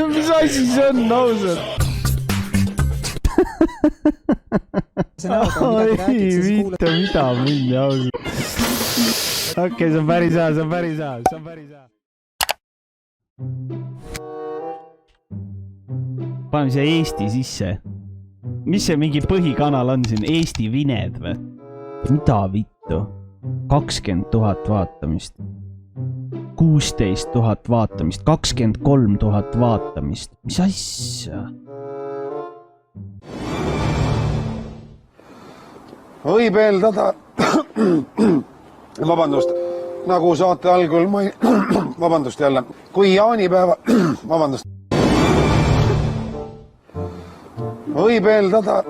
Mis asi see on, ausalt? Oi, mitte mida mingi ausalt. Okei, see on päris hea, see on päris hea, see on päris hea. Paneme siia Eesti sisse. Mis see mingi põhikanal on siin? Eesti Vined või? Mida vittu? 20 000 vaatamist. 16 000 vaatamist. 23 000 vaatamist. Mis asja? Võib eeldada, vabandust, nagu saate algul vabandust jälle, kui jaanipäeva, vabandust, võib eeldada,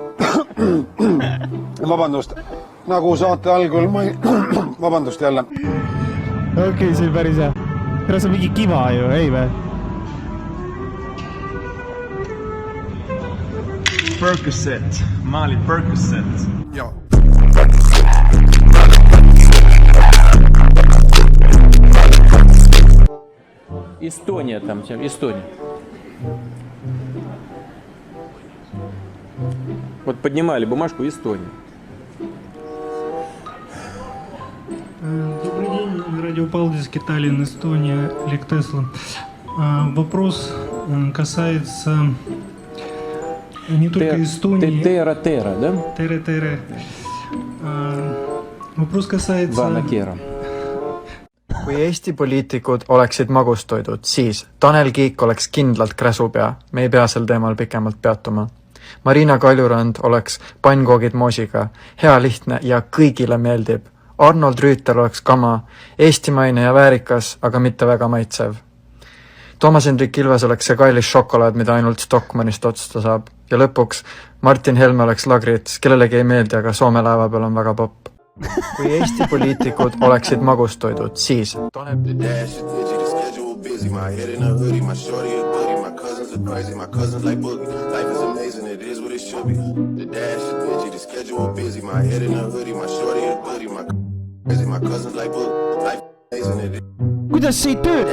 vabandust, nagu saate algul vabandust jälle. Okei, see on päris hea. Tere, see on mingi kiva ju, ei või? Percocet, Mali Percocet. Joo. Эстония там, Эстония. Вот поднимали бумажку Эстония. Добрый день, радио Палдиский, Таллин, Эстония, Олег Тесла. Вопрос касается не только Эстонии. Тера, да? Тере. Вопрос касается... Ванакера. Kui Eesti poliitikud oleksid magustoidud, siis Tanel Kiik oleks kindlalt kräsupea. Me ei pea sel teemal pikemalt peatuma. Marina Kaljurand oleks pannkoogid moosiga. Hea lihtne ja kõigile meeldib. Arnold Rüütel oleks kama. Eestimaine ja väärikas, aga mitte väga maitsev. Toomas Hendrik Ilves oleks see kallis šokolaad, mida ainult Stockmannist otsusta saab. Ja lõpuks Martin Helme oleks Lagrits, kellelegi ei meeldi, aga Soome laeva peal on väga popp. Kui Eesti poliitikud oleksid magustoidud, siis kuidas see ei tööta?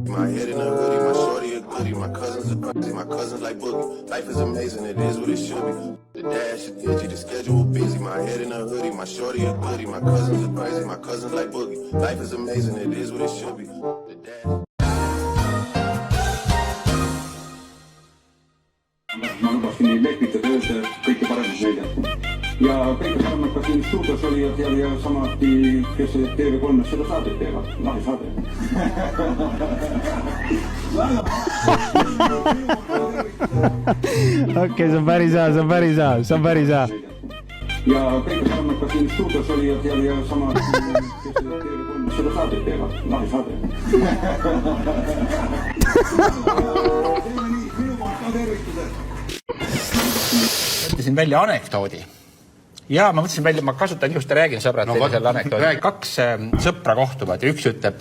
My head in a hoodie, my shorty a goodie, my cousins are crazy, my cousins like boogie. Life is amazing, it is what it should be. The dash is digi, the schedule busy. My head in a hoodie, my shorty a goodie, my cousins are crazy, my cousins like boogie. Life is amazing, it is what it should be. The dash. Ma lubasin lepita tööd kõiki paremusmeediat. Ja kõike saanud ka siin stuudios olijad ja samati, kes TV3 seda saadet teevad. Lahe saade. Okei, see on päris hea, see on päris hea, see on päris hea. Ja kõike saanud ka siin stuudios olijad ja samati, kes TV3 seda saadet teevad. Lahe saade. Mõtlesin välja anekdoodi. Ja ma mõtlesin välja, ma kasutan just ja räägin sõbrad selle anekdoodi. 2 sõpra kohtuvad ja üks ütleb,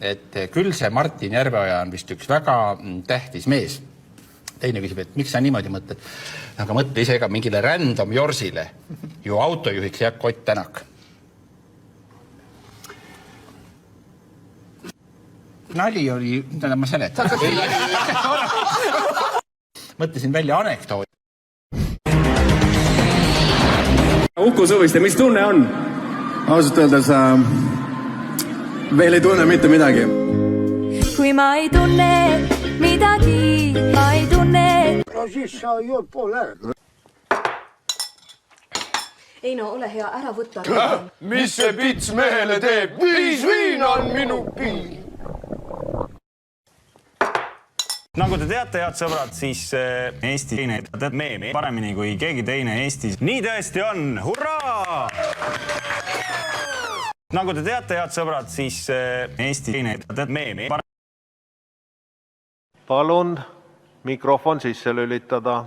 et küll see Martin Järveoja on vist üks väga tähtis mees. Teine küsib, et miks sa niimoodi mõtled? Aga mõtle ise ka mingile random Jorsile. Ju autojuhiks jääb Kott Tänak. Nali oli, mida ma seletan. Mõtlesin välja anekdoodi. Uku Suviste, mis tunne on? Ausalt öeldes veel ei tunne mitte midagi. Kui ma ei tunne midagi, ma ei tunne. No siis sa jood pool ära. Ei no, ole hea, ära võtta. Mis see pits mehele teeb? 5 viina on minu piin. Nagu te teate, head sõbrad, siis Eesti teine tead meemi paremini kui keegi teine Eestis. Nii tõesti on! Hurraa! Nagu te teate, head sõbrad, siis Eesti teine tead meemi paremini. Palun mikrofon sisse lülitada.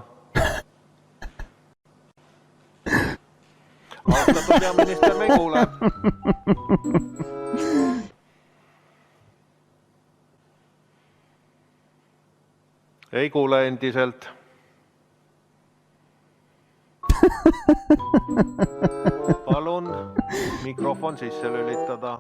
Austatud peaminister, me ei kuule. Ei kuule endiselt. Palun mikrofon sisse lülitada.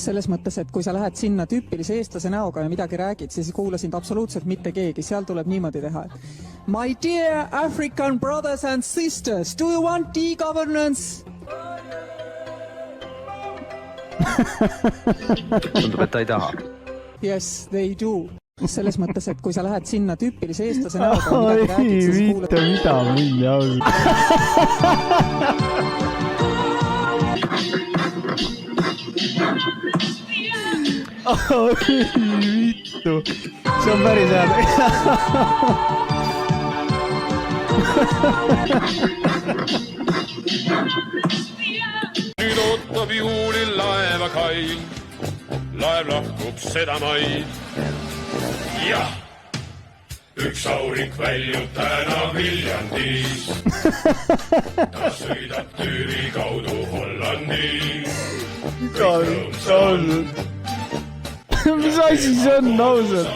selles mõttes, et kui sa lähed sinna tüüpilise eestlase näoga ja midagi räägid, siis ei kuula sind absoluutselt mitte keegi, seal tuleb niimoodi teha. My dear African brothers and sisters, do you want e-governance? Tundub, et ta ei taha. Yes, they do. Selles mõttes, et kui sa lähed sinna tüüpilise eestlase näoga ja midagi räägid, siis kuulad... Mida mingi ausalt. Vittu. See on päris hea. Nüüd ootab juulil laeva kail. Laev lahkub seda maid. Jah, üks aurik väljub täna Viljandis. Ta sõidab Türi kaudu Hollandi. Mis asi see on, ausalt?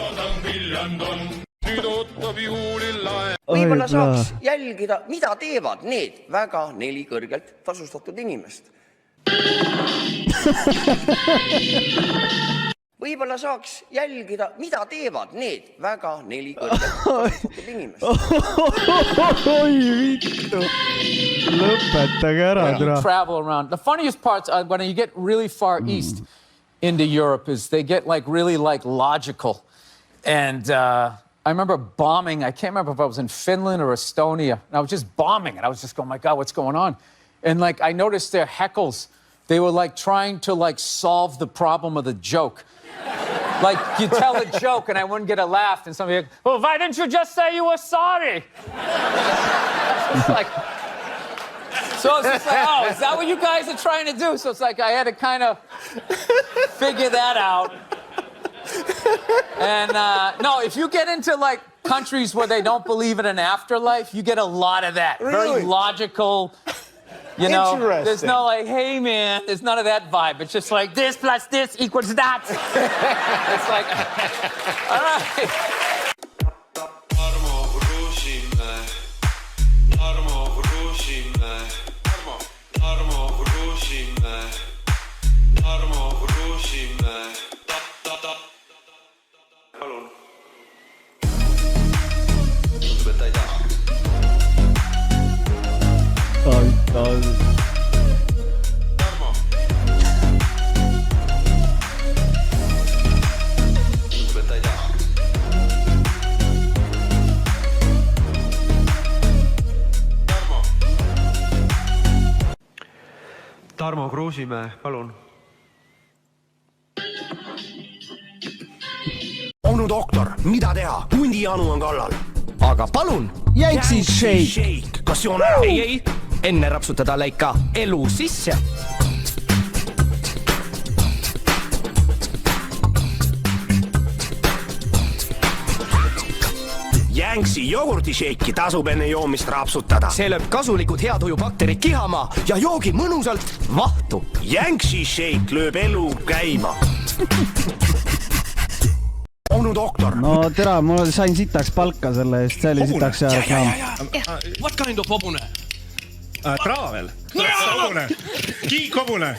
Nüüd ootab juulil laev. Võib-olla saaks jälgida, mida teevad need väga 4 kõrgelt tasustatud inimest. Võib-olla saaks jälgida, mida teevad need väga 4 kõrgelt tasustatud inimest. Oi, vittu. Lõpetage ära, tere. Travel around. The funniest parts are when you get really far east into Europe is they get like really like logical. And I remember bombing. I can't remember if I was in Finland or Estonia. And I was just bombing and I was just going, my God, what's going on? And like I noticed their heckles. They were like trying to like solve the problem of the joke. Like you tell a joke and I wouldn't get a laugh and somebody, well, why didn't you just say you were sorry? It's like, so it's just like, oh, is that what you guys are trying to do? So it's like I had to kind of figure that out. And no, if you get into like countries where they don't believe in an afterlife, you get a lot of that. Really? Very logical. You know, there's no like, hey man, there's none of that vibe. It's just like this plus this equals that. It's like, all right. Palun. Tarmo Kruusimäe, palun. Onu doktor, mida teha? Hundijanu on kallal. Aga palun! Yanksi shake! Kas see on ära? Ei, enne rapsutada läika elu sisse. Yanksi jogurtisheiki tasub enne joomist rapsutada. See lööb kasulikud heatujubakterid kihama ja joogi mõnusalt vahtu. Yanksi shake lööb elu käima. Onu doktor. No tere, ma sain sitaks palka selle eest, see oli sitaks hea reklaam. What kind of hobune? Travel. Hobune. Kiikhobune.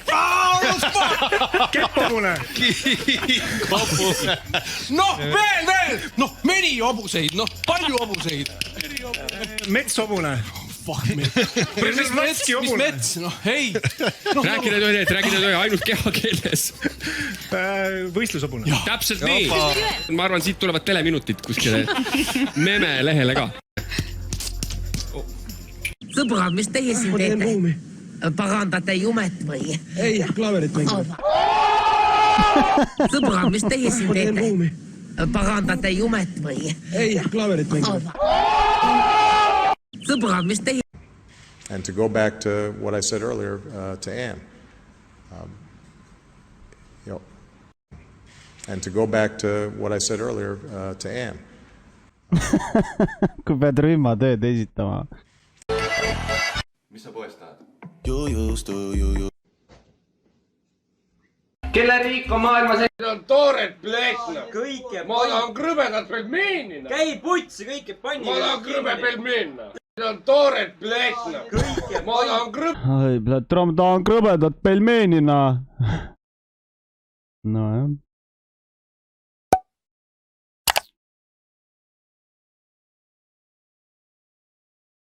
Kepphobune. Kiikhobune. Noh, veel. Noh, meni hobuseid, noh, palju hobuseid. Metshobune. Fuck me. Mis mets? Noh, hei. Rääkida tohi ainult kehakeeles. Võistlushobune. Täpselt nii. Ma arvan, siit tulevad teleminutid kuskile meme lehele ka. Sõbrad, mis teie siin teete? Parandate jumet või? Ei, klaverit mängib. Sõbrad, mis teie siin teete? Parandate jumet või? Ei, klaverit mängib. Sõbrad, mis teie... And to go back to what I said earlier to Anne, and to go back to what I said earlier to Anne. Kui pead rühmatööd esitama. Mis sa poest tahad? You. Kelle riik on maailmas? On toored plekna. Ma tahan krõbedat pelmeenina. Käi putsi, kõike panni. Ma tahan krõbe pelmeenina. On toored plekna. Ma tahan krõbedat pelmeenina. nojah